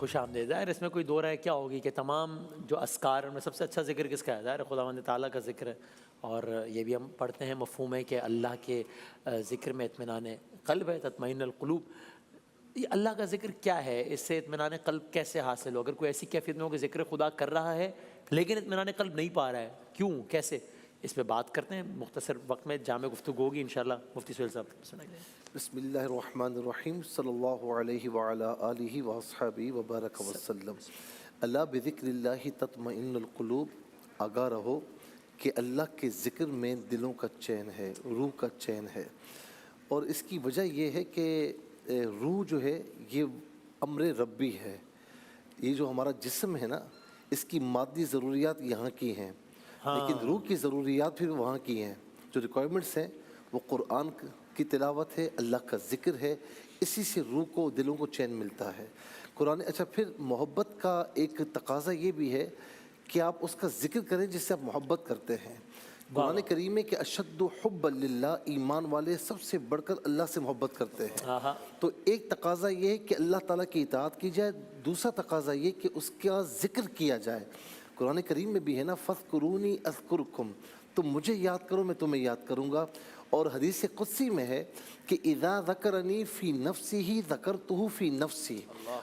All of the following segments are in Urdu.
خوش آمدید۔ ظاہر اس میں کوئی دو رائے کیا ہوگی کہ تمام جو اذکار ان میں سب سے اچھا ذکر کس کا ہے؟ ظاہر خداوند تعالیٰ کا ذکر ہے، اور یہ بھی ہم پڑھتے ہیں مفہوم ہے کہ اللہ کے ذکر میں اطمینان قلب ہے، تطمئن القلوب۔ یہ اللہ کا ذکر کیا ہے؟ اس سے اطمینان قلب کیسے حاصل ہو؟ اگر کوئی ایسی کیفیت میں ہو کہ ذکر خدا کر رہا ہے لیکن اطمینان قلب نہیں پا رہا ہے، کیوں، کیسے؟ اس پہ بات کرتے ہیں، مختصر وقت میں جامع گفتگو ہوگی انشاءاللہ۔ مفتی سہیل صاحب سنائیں۔ بسم اللہ الرحمن الرحیم، صلی اللہ علیہ وعلی آلہ واصحابہ وبارک وسلم۔ اللہ بذکر اللہ تطمئن القلوب، آگاہ رہو کہ اللہ کے ذکر میں دلوں کا چین ہے، روح کا چین ہے۔ اور اس کی وجہ یہ ہے کہ روح جو ہے یہ امر ربی ہے۔ یہ جو ہمارا جسم ہے نا، اس کی مادی ضروریات یہاں کی ہیں، لیکن روح کی ضروریات پھر وہاں کی ہیں۔ جو ریکوائرمنٹس ہیں وہ قرآن کی تلاوت ہے، اللہ کا ذکر ہے، اسی سے روح کو، دلوں کو چین ملتا ہے قرآن۔ اچھا، پھر محبت کا ایک تقاضا یہ بھی ہے کہ آپ اس کا ذکر کریں جس سے آپ محبت کرتے ہیں۔ قرآن کریم میں کہ اشد حب للہ، ایمان والے سب سے بڑھ کر اللہ سے محبت کرتے ہیں۔ تو ایک تقاضا یہ ہے کہ اللہ تعالیٰ کی اطاعت کی جائے، دوسرا تقاضا یہ کہ اس کا ذکر کیا جائے۔ قرآن کریم میں بھی ہے نا، فاذکرونی اذکرکم، تم مجھے یاد کرو میں تمہیں یاد کروں گا۔ اور حدیث قدسی میں ہے کہ اذا ذکرنی فی نفسہ ذکرتہ فی نفسی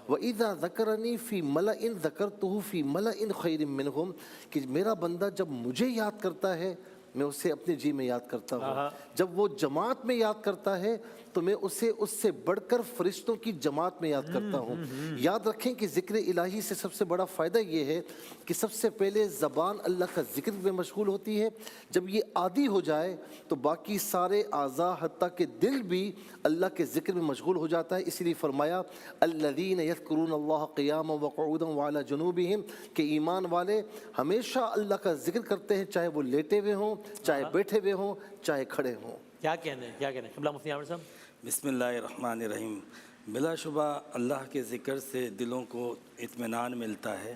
واذا ذکرنی فی ملأ ذکرتہ فی ملأ خیر منہم، کہ میرا بندہ جب مجھے یاد کرتا ہے میں اسے اپنے جی میں یاد کرتا ہوں، جب وہ جماعت میں یاد کرتا ہے تو میں اسے اس سے بڑھ کر فرشتوں کی جماعت میں یاد کرتا ہوں۔ یاد رکھیں کہ ذکر الہی سے سب سے بڑا فائدہ یہ ہے کہ سب سے پہلے زبان اللہ کا ذکر میں مشغول ہوتی ہے، جب یہ عادی ہو جائے تو باقی سارے اعضاء حتیٰ کہ دل بھی اللہ کے ذکر میں مشغول ہو جاتا ہے۔ اسی لیے فرمایا الذین یذکرون اللہ قیاما وقعودا وعلی جنوبہم، کہ ایمان والے ہمیشہ اللہ کا ذکر کرتے ہیں، چاہے وہ لیٹے ہوئے ہوں، چاہے بیٹھے ہوئے ہوں، چاہے کھڑے ہوں۔ کیا کہنے ہیں، کیا کہنے ہیں قبلہ مفتی عامر صاحب؟ بسم اللہ الرحمن الرحیم۔ بلا شبہ اللہ کے ذکر سے دلوں کو اطمینان ملتا ہے۔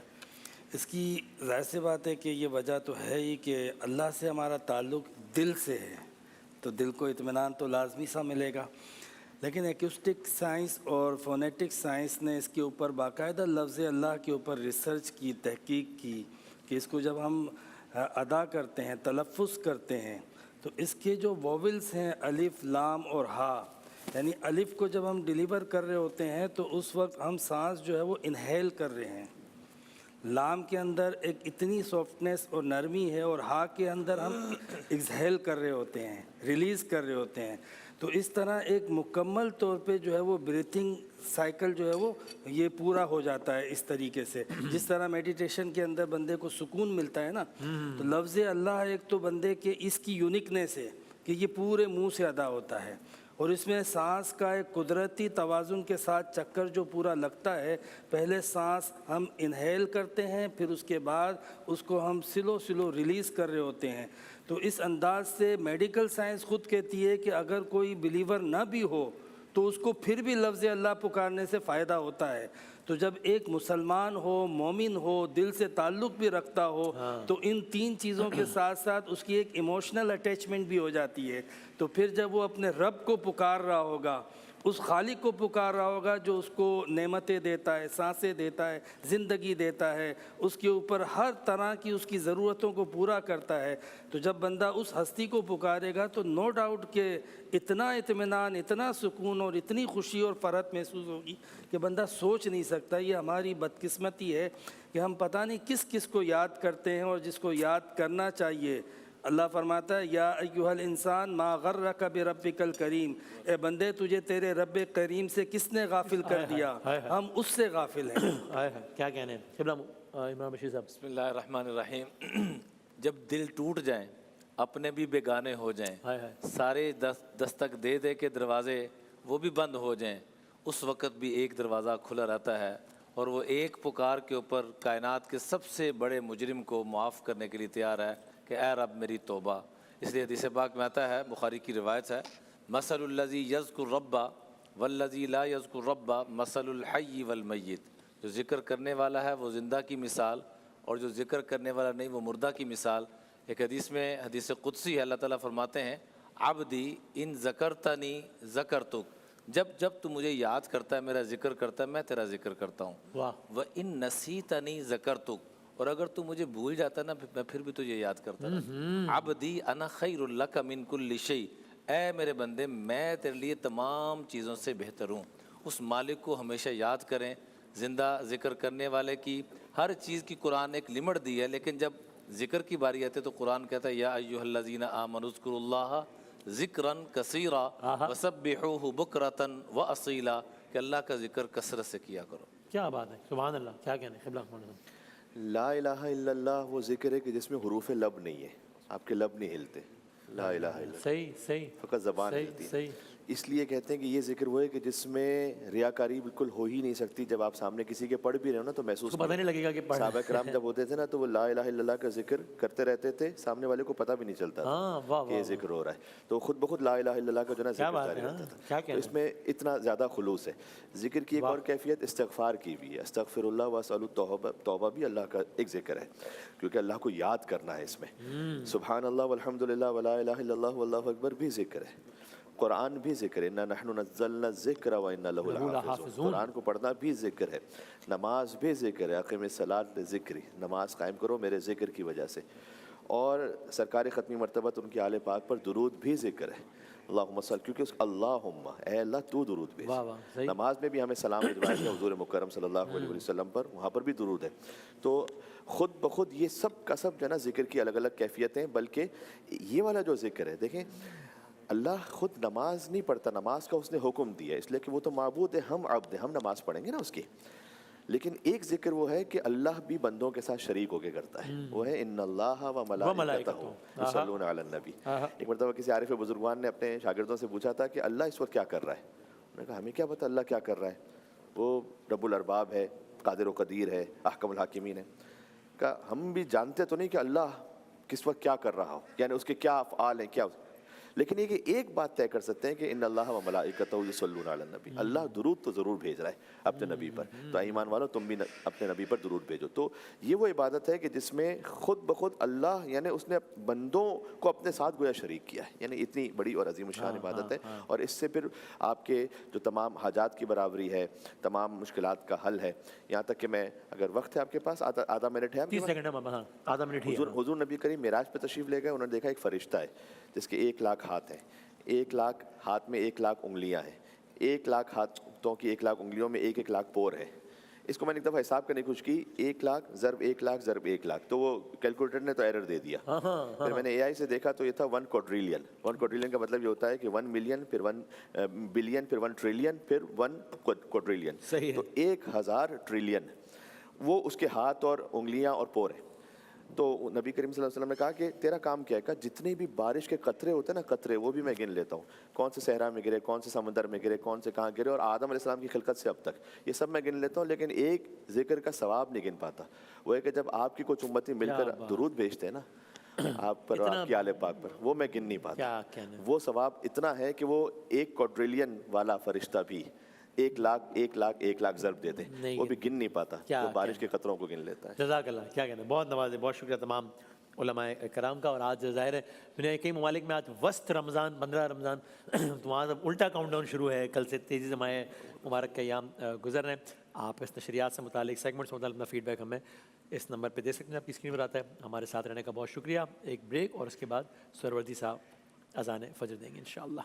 اس کی ظاہر سی بات ہے کہ یہ وجہ تو ہے ہی کہ اللہ سے ہمارا تعلق دل سے ہے، تو دل کو اطمینان تو لازمی سا ملے گا۔ لیکن ایکوسٹک سائنس اور فونیٹک سائنس نے اس کے اوپر باقاعدہ لفظ اللہ کے اوپر ریسرچ کی، تحقیق کی کہ اس کو جب ہم ادا کرتے ہیں، تلفظ کرتے ہیں، تو اس کے جو وویلز ہیں الف، لام اور ہا، یعنی الف کو جب ہم ڈیلیور کر رہے ہوتے ہیں تو اس وقت ہم سانس جو ہے وہ انہیل کر رہے ہیں، لام کے اندر ایک اتنی سافٹنس اور نرمی ہے، اور ہا کے اندر ہم ایکسہیل کر رہے ہوتے ہیں، ریلیز کر رہے ہوتے ہیں۔ تو اس طرح ایک مکمل طور پہ جو ہے وہ بریتھنگ سائیکل جو ہے وہ یہ پورا ہو جاتا ہے اس طریقے سے، جس طرح میڈیٹیشن کے اندر بندے کو سکون ملتا ہے نا، تو لفظ اللہ ایک تو بندے کے اس کی یونیکنیس ہے کہ یہ پورے منہ سے ادا ہوتا ہے، اور اس میں سانس کا ایک قدرتی توازن کے ساتھ چکر جو پورا لگتا ہے، پہلے سانس ہم انہیل کرتے ہیں، پھر اس کے بعد اس کو ہم سلو سلو ریلیز کر رہے ہوتے ہیں۔ تو اس انداز سے میڈیکل سائنس خود کہتی ہے کہ اگر کوئی بلیور نہ بھی ہو تو اس کو پھر بھی لفظ اللہ پکارنے سے فائدہ ہوتا ہے۔ تو جب ایک مسلمان ہو، مومن ہو، دل سے تعلق بھی رکھتا ہو، تو ان تین چیزوں کے ساتھ ساتھ اس کی ایک ایموشنل اٹیچمنٹ بھی ہو جاتی ہے۔ تو پھر جب وہ اپنے رب کو پکار رہا ہوگا، اس خالق کو پکار رہا ہوگا جو اس کو نعمتیں دیتا ہے، سانسیں دیتا ہے، زندگی دیتا ہے، اس کے اوپر ہر طرح کی اس کی ضرورتوں کو پورا کرتا ہے، تو جب بندہ اس ہستی کو پکارے گا تو نو ڈاؤٹ کہ اتنا اطمینان، اتنا سکون اور اتنی خوشی اور فرحت محسوس ہوگی کہ بندہ سوچ نہیں سکتا۔ یہ ہماری بدقسمتی ہے کہ ہم پتہ نہیں کس کس کو یاد کرتے ہیں، اور جس کو یاد کرنا چاہیے۔ اللہ فرماتا ہے یا ایھا الانسان ما غرک بربک الکریم، اے بندے تجھے تیرے رب کریم سے کس نے غافل کر دیا، ہم اس سے غافل ہیں۔ کیا کہنے ہیں قبلہ عمران بشیر صاحب؟ بسم اللہ الرحمن الرحیم۔ جب دل ٹوٹ جائیں، اپنے بھی بیگانے ہو جائیں، سارے دستک دے دے کے دروازے وہ بھی بند ہو جائیں، اس وقت بھی ایک دروازہ کھلا رہتا ہے، اور وہ ایک پکار کے اوپر کائنات کے سب سے بڑے مجرم کو معاف کرنے کے لیے تیار ہے کہ اے رب میری توبہ۔ اس لیے حدیث پاک میں آتا ہے، بخاری کی روایت ہے، مثل الذی یذکر رب والذی لا یذکر رب مثل الحی والمیت، جو ذکر کرنے والا ہے وہ زندہ کی مثال، اور جو ذکر کرنے والا نہیں وہ مردہ کی مثال۔ ایک حدیث میں، حدیث قدسی ہے، اللہ تعالیٰ فرماتے ہیں عبدی ان ذکرتنی ذکرتک، جب جب تو مجھے یاد کرتا ہے، میرا ذکر کرتا ہے، میں تیرا ذکر کرتا ہوں. واہ. وَإِن نَسِيتَنِي ذَكَرْتُكَ، اور اگر تو مجھے بھول جاتا نا میں پھر بھی تجھے یاد کرتا رہا. عبدی انا خیر لک من کل شیء، اے میرے بندے میں تیرے لیے تمام چیزوں سے بہتر ہوں. اس مالک کو ہمیشہ یاد کریں. زندہ ذکر کرنے والے کی ہر چیز کی قرآن ایک لمٹ دی ہے، لیکن جب ذکر کی باری آتی ہے تو قرآن کہتا ہے یا ایھا الذین آمنوا اذکروا اللہ ذکرا کثیرا وسبحوہ بکرۃ واصیلا، کہ اللہ کا ذکر کثرت سے کیا کرو. کیا بات ہے، سبحان اللہ. کیا کہنے قبلہ لا الہ الا اللہ وہ ذکر ہے کہ جس میں حروف لب نہیں ہے، آپ کے لب نہیں ہلتے. لا الہ الا اللہ صحیح صحیح فقط زبان صحیح ہلتی ہے. صحیح. اس لیے کہتے ہیں کہ یہ ذکر وہ ہے کہ جس میں ریاکاری بالکل ہو ہی نہیں سکتی. جب آپ سامنے کسی کے پڑھ بھی رہے ہو نا تو محسوس پتہ نہیں لگے گا کہ پڑھ صحابہ کرام جب ہوتے تھے نا تو وہ لا الہ الا اللہ کا ذکر کرتے رہتے تھے، سامنے والے کو پتہ بھی نہیں چلتا ہاں. تھا واہ کہ یہ ذکر ہو رہا ہے. تو خود بخود لا الہ الا اللہ کا جو نا ذکر جاری رہتا تھا. تو اس میں اتنا زیادہ خلوص ہے. ذکر کی ایک اور کیفیت استغفار کی بھی ہے. استغفر اللہ واسأل التوبہ، توبہ بھی اللہ کا ایک ذکر ہے کیونکہ اللہ کو یاد کرنا ہے اس میں. سبحان اللہ والحمد للہ ولا الہ الا اللہ واللہ اکبر بھی ذکر ہے. قرآن بھی ذکر ہے. انا نحن نزلنا الذکر وانا لہ لحافظون. قرآن کو پڑھنا بھی ذکر ہے. نماز بھی ذکر ہے. اقیم الصلاۃ لذکری، نماز قائم کرو میرے ذکر کی وجہ سے. اور سرکار ختمی مرتبت ان کے آل پاک پر درود بھی ذکر ہے. اللہم صل، کیونکہ اس اللہم اے اللہ تو درود بھیج. نماز میں بھی ہمیں سلام روایت ہے حضور مکرم صلی اللہ علیہ وسلم پر، وہاں پر بھی درود ہے. تو خود بخود یہ سب کا سب جو ہے نا ذکر کی الگ الگ کیفیتیں. بلکہ یہ والا جو ذکر ہے، دیکھیں اللہ خود نماز نہیں پڑھتا، نماز کا اس نے حکم دیا اس لیے کہ وہ تو معبود ہے، ہم عبد ہیں، ہم نماز پڑھیں گے نا اس کی. لیکن ایک ذکر وہ ہے کہ اللہ بھی بندوں کے ساتھ شریک ہو کے کرتا ہے، وہ ہے ان اللہ و ملائکتہ یصلون علی النبی. ایک مرتبہ کسی عارف بزرگوان نے اپنے شاگردوں سے پوچھا تھا کہ اللہ اس وقت کیا کر رہا ہے. انہوں نے کہا ہمیں کیا پتہ اللہ کیا کر رہا ہے، وہ رب الارباب ہے، قادر و قدیر ہے، احکم الحاکمین ہے. کہا ہم بھی جانتے تو نہیں کہ اللہ کس وقت کیا کر رہا ہو، یعنی اس کے کیا افعال ہیں کیا، لیکن یہ کہ ایک بات طے کر سکتے ہیں کہ ان اللہ و ملائکتہ یصلون علی النبی، اللہ درود تو ضرور بھیج رہا ہے اپنے نبی پر. تو ایمان والو تم بھی اپنے نبی پر درود بھیجو. تو یہ وہ عبادت ہے کہ جس میں خود بخود اللہ یعنی اس نے بندوں کو اپنے ساتھ گویا شریک کیا ہے. یعنی اتنی بڑی اور عظیم الشان عبادت ہے. اور اس سے پھر آپ کے جو تمام حاجات کی برابری ہے، تمام مشکلات کا حل ہے. یہاں تک کہ میں اگر وقت ہے آپ کے پاس آدھا منٹ ہے، 30 سیکنڈ آدھا منٹ ہی. حضور نبی کریم معراج پہ تشریف لے گئے. انہوں نے دیکھا ایک فرشتہ ہے جس کے 1 لاکھ ہاتھ ہیں، 1 لاکھ ہاتھ میں 1 لاکھ انگلیاں ہیں، 1 لاکھ ہاتھوں کی 1 لاکھ انگلیوں میں 1 لاکھ پور ہے. اس کو میں نے ایک دفعہ حساب کرنے کی کوشش کی، 1 لاکھ ضرب 1 لاکھ ضرب 1 لاکھ، تو وہ کیلکولیٹر نے تو ایرر دے دیا. پھر میں نے اے آئی سے دیکھا تو یہ تھا 1 کوڈریلین. 1 کوڈریلین کا مطلب یہ ہوتا ہے کہ 1 ملین پھر 1 بلین پھر 1 ٹریلین پھر 1 کوڈریلین. تو 1000 ٹریلین وہ اس کے ہاتھ اور انگلیاں اور پور ہیں. تو نبی کریم صلی اللہ علیہ وسلم نے کہا کہ تیرا کام کیا ہے؟ کہا جتنے بھی بارش کے قطرے ہوتے ہیں نا، قطرے وہ بھی میں گن لیتا ہوں، کون سے صحرا میں گرے، کون سے سمندر میں گرے، کون سے کہاں گرے، اور آدم علیہ السلام کی خلقت سے اب تک یہ سب میں گن لیتا ہوں. لیکن ایک ذکر کا ثواب نہیں گن پاتا، وہ ہے کہ جب آپ کی کچھ امتی مل کر درود بھیجتے ہیں نا آپ پر اور آپ کے آل پاک پر، وہ میں گن نہیں پاتا. وہ ثواب اتنا ہے کہ وہ 1 کوڈریلین والا فرشتہ بھی 1 لاکھ ضرب دے دے، وہ بھی گن نہیں پاتا، وہ بارش کے قطروں کو گن لیتا ہے. جزاک اللہ. کیا کہنا، بہت نوازے، بہت شکریہ تمام علماء کرام کا. اور آج ظاہر ہے دنیا کے کئی ممالک میں آج وسط رمضان 15 رمضان تو وہاں اب الٹا کاؤنٹ ڈاؤن شروع ہے. کل سے تیزی سے ماہ مبارک کے ایام گزر رہے ہیں. آپ اس نشریات سے متعلق سیگمنٹ سے متعلق اپنا فیڈ بیک ہمیں اس نمبر پہ دے سکتے ہیں، آپ کی اسکرین پر آتا ہے. ہمارے ساتھ رہنے کا بہت شکریہ. ایک بریک اور اس کے بعد سہروردی صاحب اذان فجر دیں گے انشاءاللہ.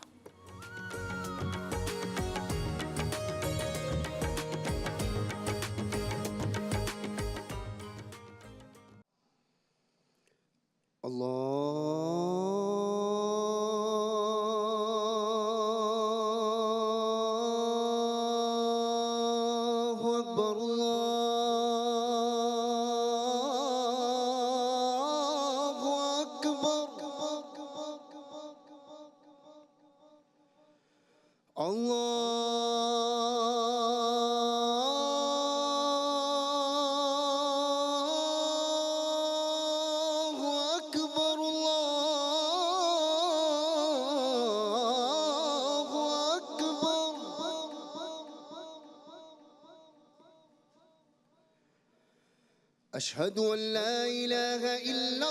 أشهد أن لا إله إلا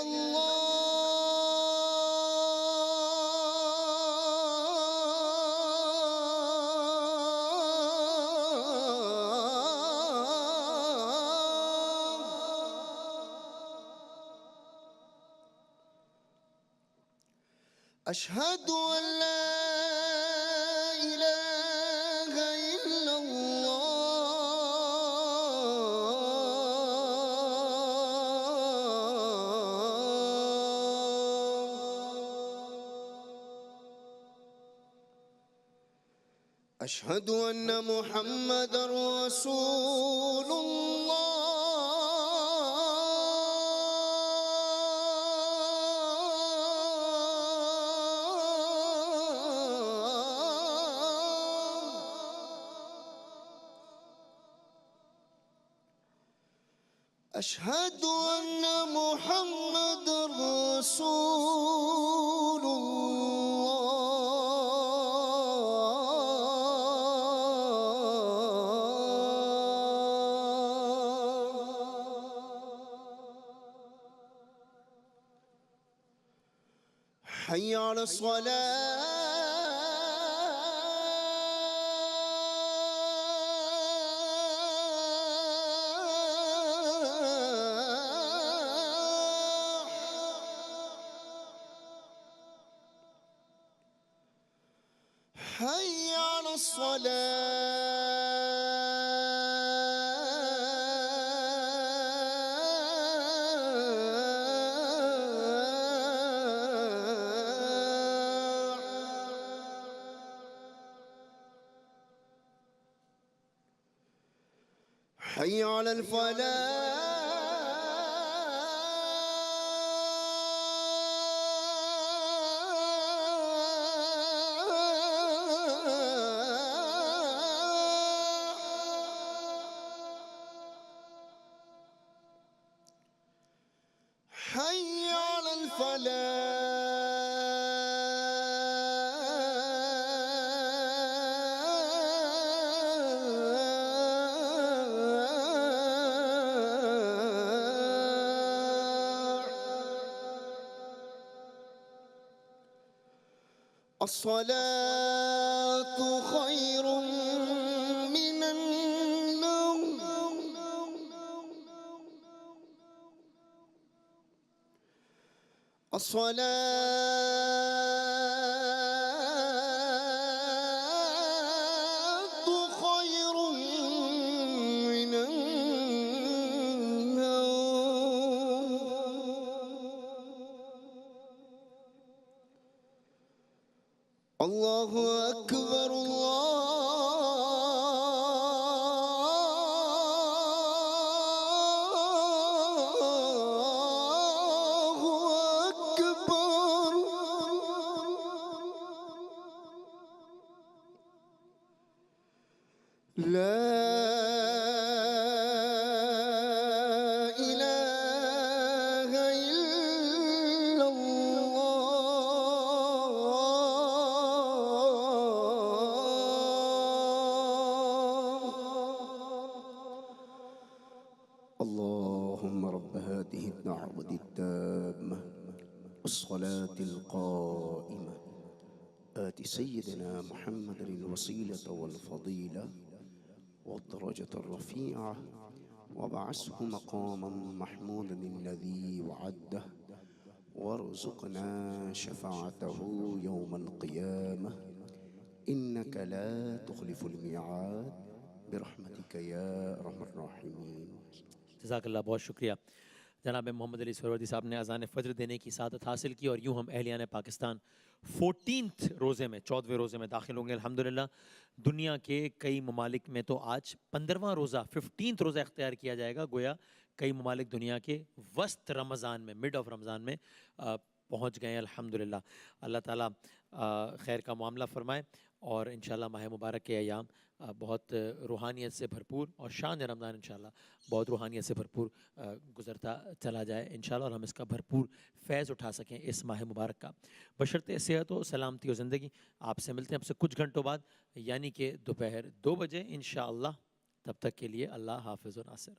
أشهد أن لا إله إلا الله أشهد أن محمدا رسول أشهد أن محمد رسول الله حي على حي على حي على حي على الصلاة خير من النوم الصلاة خير من النوم الله أكبر الله أكبر لا إله إلا اللهم رب هذه الدعوة التامة والصلاة القائمة آت سيدنا محمد الوسيلة والفضيلة والدرجة الرفيعة وابعثه مقاما محمودا الذي وعده وارزقنا شفاعته يوم القيامة إنك لا تخلف الميعاد برحمتك يا أرحم الراحمين. جزاک اللہ، بہت شکریہ جناب محمد علی سہروردی صاحب نے اذان فجر دینے کی سعادت حاصل کی، اور یوں ہم اہلیان پاکستان 14th روزے میں 14ویں روزے میں داخل ہوں گے الحمدللہ۔ دنیا کے کئی ممالک میں تو آج 15واں روزہ 15th روزہ اختیار کیا جائے گا، گویا کئی ممالک دنیا کے وسط رمضان میں مڈ آف رمضان میں پہنچ گئے ہیں الحمدللہ۔ اللہ تعالیٰ خیر کا معاملہ فرمائے، اور انشاءاللہ ماہ مبارک کے ایام بہت روحانیت سے بھرپور، اور شان رمضان انشاءاللہ بہت روحانیت سے بھرپور گزرتا چلا جائے انشاءاللہ، اور ہم اس کا بھرپور فیض اٹھا سکیں اس ماہ مبارک کا، بشرط صحت و سلامتی و زندگی۔ آپ سے ملتے ہیں اب سے کچھ گھنٹوں بعد، یعنی کہ دوپہر 2 بجے انشاءاللہ۔ تب تک کے لیے اللہ حافظ و ناصر۔